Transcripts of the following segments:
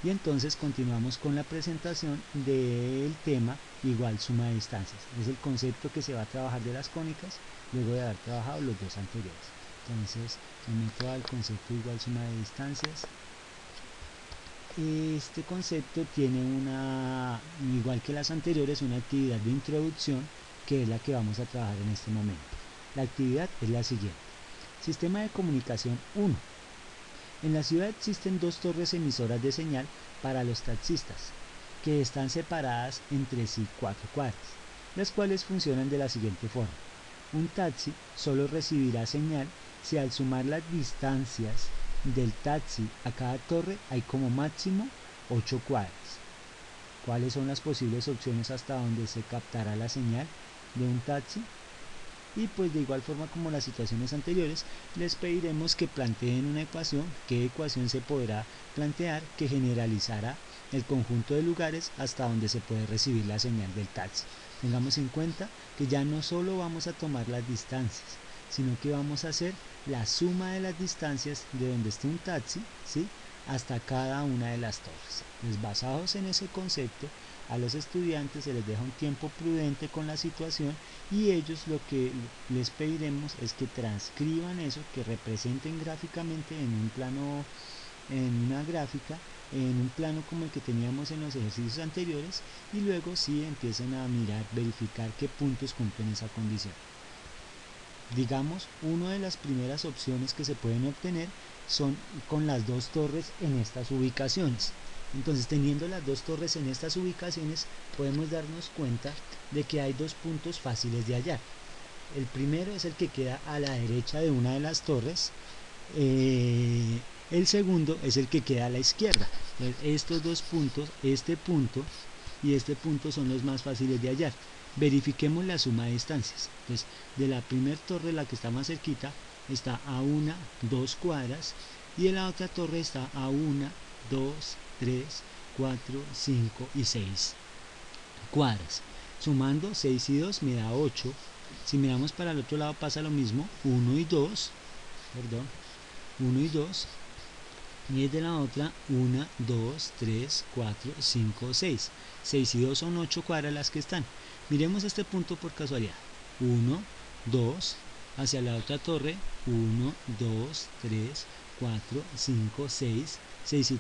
Y entonces continuamos con la presentación del tema igual suma de distancias. Es el concepto que se va a trabajar de las cónicas luego de haber trabajado los dos anteriores. Entonces me meto al concepto igual suma de distancias. Este concepto tiene igual que las anteriores, una actividad de introducción que es la que vamos a trabajar en este momento. La actividad es la siguiente. Sistema de comunicación 1. En la ciudad existen dos torres emisoras de señal para los taxistas, que están separadas entre sí 4 cuadras, las cuales funcionan de la siguiente forma. Un taxi solo recibirá señal si al sumar las distancias del taxi a cada torre hay como máximo 8 cuadras. ¿Cuáles son las posibles opciones hasta donde se captará la señal de un taxi? Y pues de igual forma como las situaciones anteriores, les pediremos que planteen una ecuación. ¿Qué ecuación se podrá plantear que generalizará el conjunto de lugares hasta donde se puede recibir la señal del taxi? Tengamos en cuenta que ya no solo vamos a tomar las distancias, sino que vamos a hacer la suma de las distancias de donde esté un taxi, ¿sí?, hasta cada una de las torres. Pues basados en ese concepto, a los estudiantes se les deja un tiempo prudente con la situación y ellos lo que les pediremos es que transcriban eso, que representen gráficamente en un plano, en una gráfica, en un plano como el que teníamos en los ejercicios anteriores, y luego sí empiecen a mirar, verificar qué puntos cumplen esa condición. Digamos, una de las primeras opciones que se pueden obtener son con las dos torres en estas ubicaciones. Entonces, teniendo las dos torres en estas ubicaciones, podemos darnos cuenta de que hay dos puntos fáciles de hallar. El primero es el que queda a la derecha de una de las torres. El segundo es el que queda a la izquierda. Entonces, estos dos puntos, este punto y este punto, son los más fáciles de hallar. Verifiquemos la suma de distancias. Entonces, de la primera torre, la que está más cerquita, está a 1, 2 cuadras, y de la otra torre está a 1, 2, 3, 4, 5 y 6 cuadras. Sumando 6 y 2 me da 8. Si miramos para el otro lado pasa lo mismo, 1 y 2, perdón, 1 y 2, y desde la otra 1, 2, 3, 4, 5, 6. 6 y 2 son 8 cuadras las que están. Miremos este punto por casualidad. 1, 2, hacia la otra torre, 1, 2, 3, 4, 5, 6. 6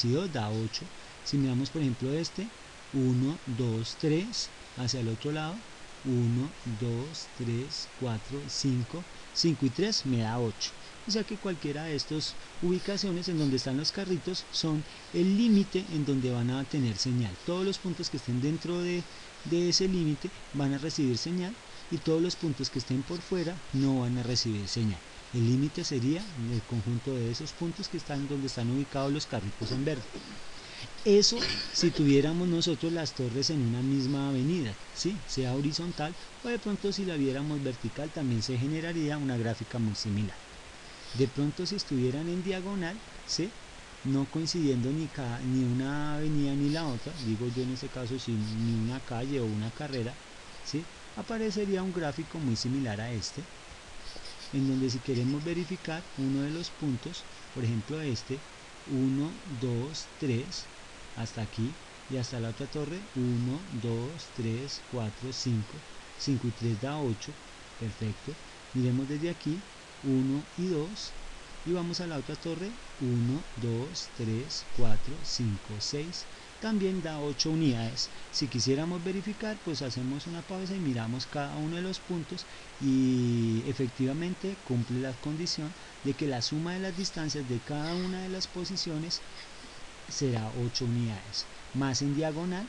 y 2 da 8. Si miramos por ejemplo este, 1, 2, 3, hacia el otro lado, 1, 2, 3, 4, 5, 5 y 3 me da 8. O sea que cualquiera de estas ubicaciones en donde están los carritos son el límite en donde van a tener señal. Todos los puntos que estén dentro de ese límite van a recibir señal, y todos los puntos que estén por fuera no van a recibir señal. El límite sería el conjunto de esos puntos que están donde están ubicados los carritos en verde. Eso si tuviéramos nosotros las torres en una misma avenida, ¿sí?, sea horizontal, o de pronto si la viéramos vertical también se generaría una gráfica muy similar. De pronto si estuvieran en diagonal, ¿sí?, no coincidiendo ni una avenida ni la otra, digo yo en este caso si ni una calle o una carrera, ¿sí?, aparecería un gráfico muy similar a este, en donde si queremos verificar uno de los puntos, por ejemplo este, 1, 2, 3, hasta aquí, y hasta la otra torre, 1, 2, 3, 4, 5, 5 y 3 da 8, perfecto. Miremos desde aquí, 1 y 2, y vamos a la otra torre, 1, 2, 3, 4, 5, 6, también da 8 unidades. Si quisiéramos verificar, pues hacemos una pausa y miramos cada uno de los puntos, y efectivamente cumple la condición de que la suma de las distancias de cada una de las posiciones será 8 unidades. Más en diagonal,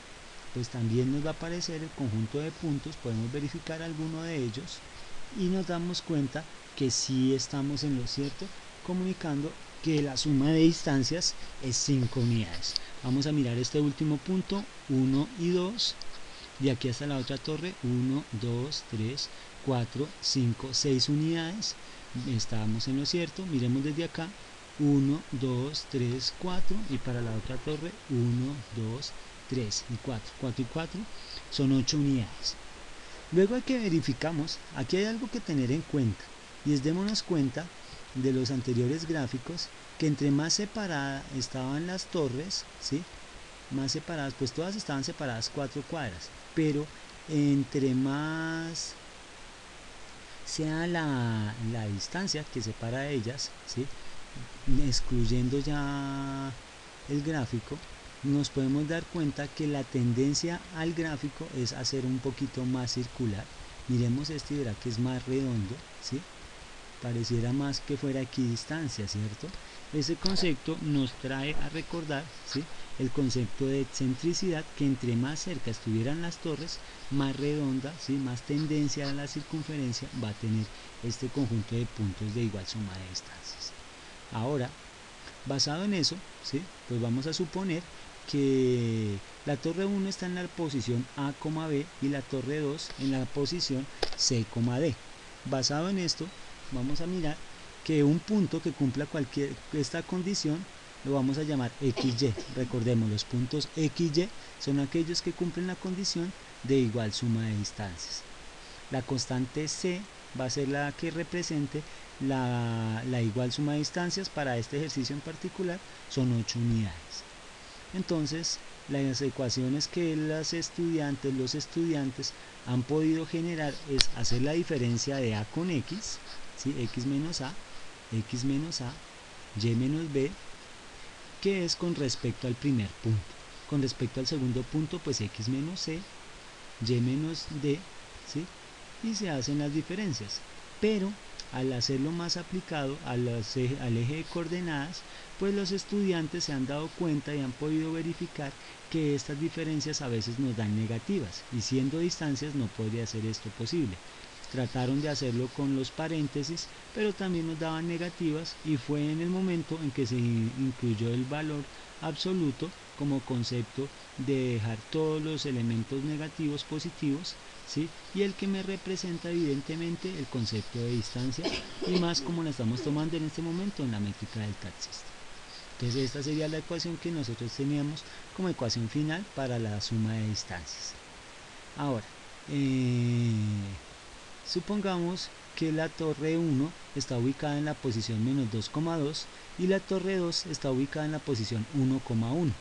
pues también nos va a aparecer el conjunto de puntos, podemos verificar alguno de ellos y nos damos cuenta que sí estamos en lo cierto, comunicando que la suma de distancias es 5 unidades. Vamos a mirar este último punto, 1 y 2, de aquí hasta la otra torre, 1, 2, 3, 4, 5, 6 unidades, estamos en lo cierto. Miremos desde acá, 1, 2, 3, 4, y para la otra torre 1, 2, 3 y 4, 4 y 4 son 8 unidades. Luego de que verificamos, aquí hay algo que tener en cuenta, y es démonos cuenta de los anteriores gráficos que entre más separadas estaban las torres, ¿sí? Más separadas, pues todas estaban separadas 4 cuadras, pero entre más sea la distancia que separa ellas, ¿sí? Excluyendo ya el gráfico, nos podemos dar cuenta que la tendencia al gráfico es hacer un poquito más circular. Miremos este y verá que es más redondo, ¿sí? Pareciera más que fuera equidistancia, ¿cierto? Ese concepto nos trae a recordar, ¿sí?, el concepto de excentricidad, que entre más cerca estuvieran las torres, más redonda, ¿sí?, más tendencia a la circunferencia va a tener este conjunto de puntos de igual suma de distancias. Ahora, basado en eso, ¿sí?, pues vamos a suponer que la torre 1 está en la posición A, B y la torre 2 en la posición C, D. Basado en esto, vamos a mirar que un punto que cumpla esta condición lo vamos a llamar XY. Recordemos, los puntos XY son aquellos que cumplen la condición de igual suma de distancias. La constante C va a ser la que represente la igual suma de distancias. Para este ejercicio en particular son 8 unidades. Entonces, las ecuaciones que los estudiantes han podido generar es hacer la diferencia de A con X, ¿sí?, X menos A, Y menos B, que es con respecto al primer punto. Con respecto al segundo punto, pues X menos C, Y menos D, ¿sí?, y se hacen las diferencias. Pero al hacerlo más aplicado al eje de coordenadas, pues los estudiantes se han dado cuenta y han podido verificar que estas diferencias a veces nos dan negativas, y siendo distancias no podría ser esto posible. Trataron de hacerlo con los paréntesis, pero también nos daban negativas, y fue en el momento en que se incluyó el valor absoluto como concepto de dejar todos los elementos negativos positivos, ¿sí?, y el que me representa evidentemente el concepto de distancia, y más como la estamos tomando en este momento en la métrica del taxista. Entonces esta sería la ecuación que nosotros teníamos como ecuación final para la suma de distancias. Ahora, supongamos que la torre 1 está ubicada en la posición menos 2,2 y la torre 2 está ubicada en la posición 1,1.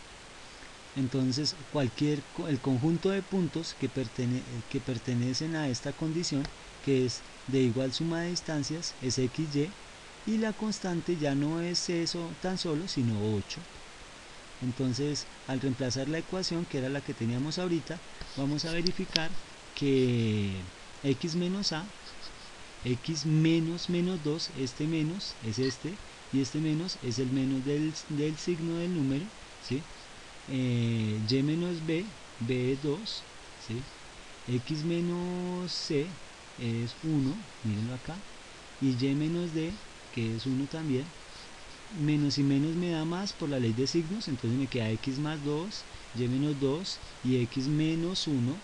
Entonces el conjunto de puntos que pertenecen a esta condición, que es de igual suma de distancias, es XY, y la constante ya no es eso tan solo, sino 8. Entonces, al reemplazar la ecuación, que era la que teníamos ahorita, vamos a verificar que X menos A, X menos menos 2, este menos es este, y este menos es el menos del signo del número, ¿sí? Y menos B, B es 2, ¿sí? X menos C es 1, mírenlo acá, y Y menos D, que es 1 también. Menos y menos me da más por la ley de signos, entonces me queda X más 2, Y menos 2 y X menos 1,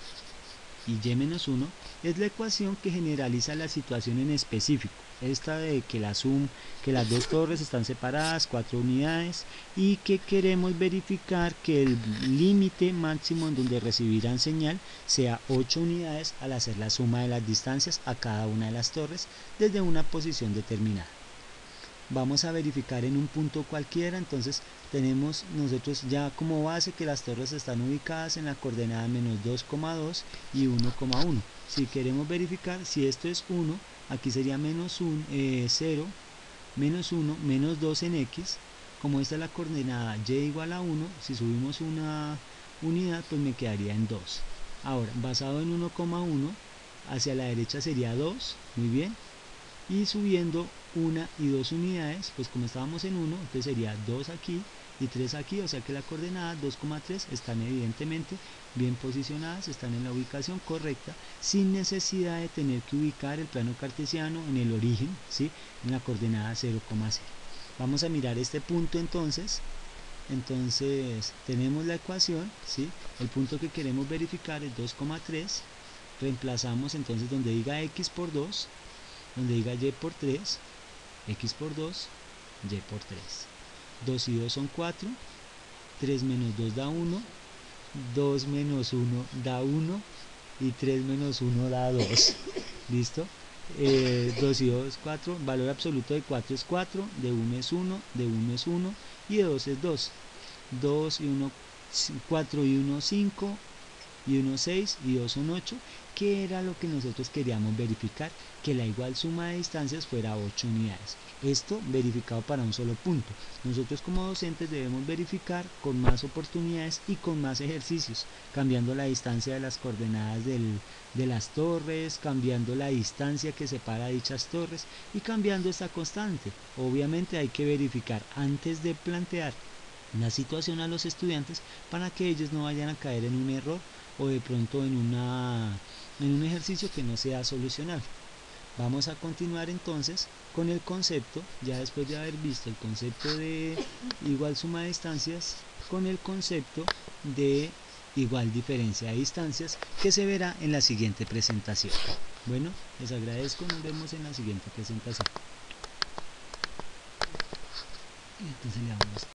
y Y menos 1 es la ecuación que generaliza la situación en específico, esta de que las dos torres están separadas 4 unidades y que queremos verificar que el límite máximo en donde recibirán señal sea 8 unidades al hacer la suma de las distancias a cada una de las torres desde una posición determinada. Vamos a verificar en un punto cualquiera. Entonces tenemos nosotros ya como base que las torres están ubicadas en la coordenada menos 2,2 y 1,1. Si queremos verificar si esto es 1, aquí sería menos 0, menos 1, menos 2 en X. Como esta es la coordenada Y igual a 1, si subimos una unidad, pues me quedaría en 2. Ahora, basado en 1,1, hacia la derecha sería 2, muy bien. Y subiendo 1 y 2 unidades, pues como estábamos en 1, entonces sería 2 aquí y 3 aquí, o sea que la coordenada 2,3 están evidentemente bien posicionadas, están en la ubicación correcta, sin necesidad de tener que ubicar el plano cartesiano en el origen, ¿sí?, en la coordenada 0,0. Vamos a mirar este punto entonces tenemos la ecuación, ¿sí?, el punto que queremos verificar es 2,3, reemplazamos entonces donde diga X por 2, donde diga Y por 3, X por 2, Y por 3. 2 y 2 son 4, 3 menos 2 da 1, 2 menos 1 da 1 y 3 menos 1 da 2. ¿Listo? 2 y 2, 4, valor absoluto de 4 es 4, de 1 es 1, de 1 es 1 y de 2 es 2. 2 y 1, 4 y 1, 5 y 1, 6 y 2 son 8, que era lo que nosotros queríamos verificar, que la igual suma de distancias fuera 8 unidades. Esto verificado para un solo punto. Nosotros como docentes debemos verificar con más oportunidades y con más ejercicios, cambiando la distancia de las coordenadas de las torres, cambiando la distancia que separa dichas torres y cambiando esta constante. Obviamente hay que verificar antes de plantear una situación a los estudiantes para que ellos no vayan a caer en un error o de pronto en un ejercicio que no sea solucionable. Vamos a continuar entonces con el concepto, ya después de haber visto el concepto de igual suma de distancias, con el concepto de igual diferencia de distancias, que se verá en la siguiente presentación. Bueno, les agradezco, nos vemos en la siguiente presentación. Entonces le damos